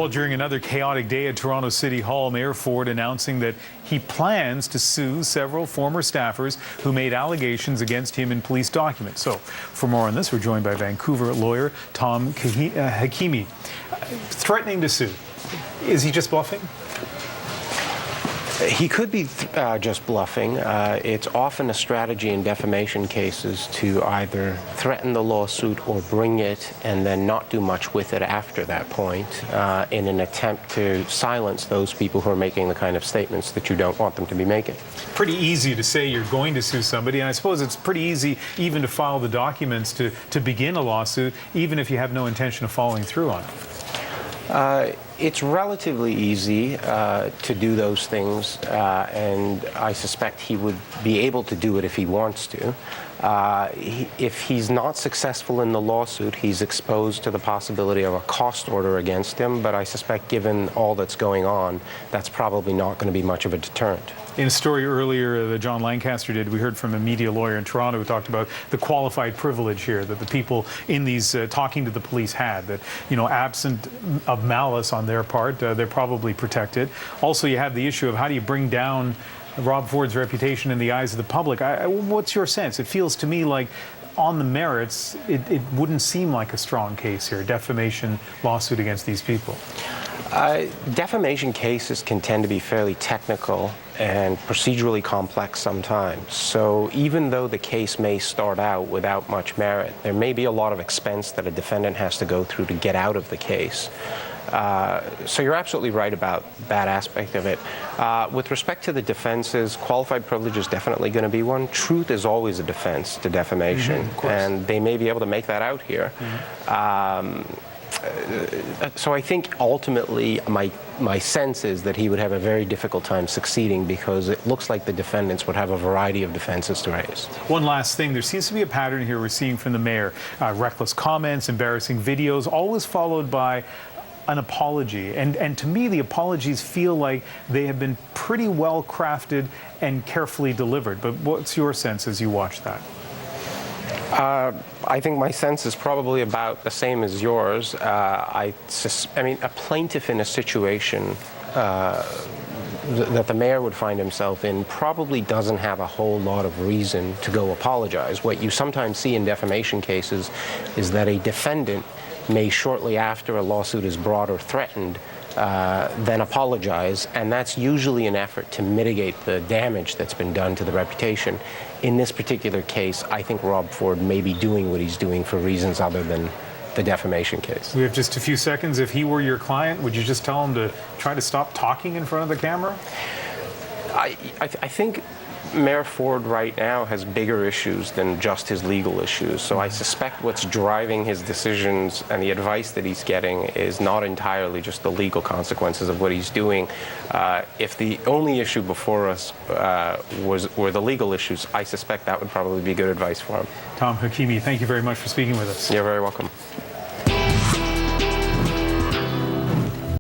Well, during another chaotic day at Toronto City Hall, Mayor Ford announcing that he plans to sue several former staffers who made allegations against him in police documents. So, for more on this, we're joined by Vancouver lawyer Tom Hakemi. Threatening to sue. Is he just bluffing? He could be just bluffing. It's often a strategy in defamation cases to either threaten the lawsuit or bring it and then not do much with it after that point in an attempt to silence those people who are making the kind of statements that you don't want them to be making. Pretty easy to say you're going to sue somebody, and I suppose it's pretty easy even to file the documents to begin a lawsuit, even if you have no intention of following through on it. It's relatively easy to do those things, and I suspect he would be able to do it if he wants to. If he's not successful in the lawsuit, he's exposed to the possibility of a cost order against him, but I suspect given all that's going on, that's probably not going to be much of a deterrent. In a story earlier that John Lancaster did, we heard from a media lawyer in Toronto who talked about the qualified privilege here that the people in these talking to the police had, that, you know, absent of malice on their part, they're probably protected. Also, you have the issue of how do you bring down Rob Ford's reputation in the eyes of the public. What's your sense? It feels to me like on the merits, it wouldn't seem like a strong case here, defamation lawsuit against these people. Defamation cases can tend to be fairly technical and procedurally complex sometimes. So even though the case may start out without much merit, there may be a lot of expense that a defendant has to go through to get out of the case. So you're absolutely right about that aspect of it. With respect to the defenses, qualified privilege is definitely going to be one. Truth is always a defense to defamation, and they may be able to make that out here. So I think ultimately my sense is that he would have a very difficult time succeeding because it looks like the defendants would have a variety of defenses to raise. One last thing, there seems to be a pattern here we're seeing from the mayor. Reckless comments, embarrassing videos, always followed by an apology. And to me, the apologies feel like they have been pretty well crafted and carefully delivered. But what's your sense as you watch that? I think my sense is probably about the same as yours. I mean, a plaintiff in a situation that the mayor would find himself in probably doesn't have a whole lot of reason to go apologize. What you sometimes see in defamation cases is that a defendant may shortly after a lawsuit is brought or threatened then apologize, and that's usually an effort to mitigate the damage that's been done to the reputation. In this particular case, I think Rob Ford may be doing what he's doing for reasons other than the defamation case. We have just a few seconds. If he were your client, would you just tell him to try to stop talking in front of the camera? I think Mayor Ford right now has bigger issues than just his legal issues. So I suspect what's driving his decisions and the advice that he's getting is not entirely just the legal consequences of what he's doing. If the only issue before us were the legal issues, I suspect that would probably be good advice for him. Tom Hakemi, thank you very much for speaking with us. You're very welcome.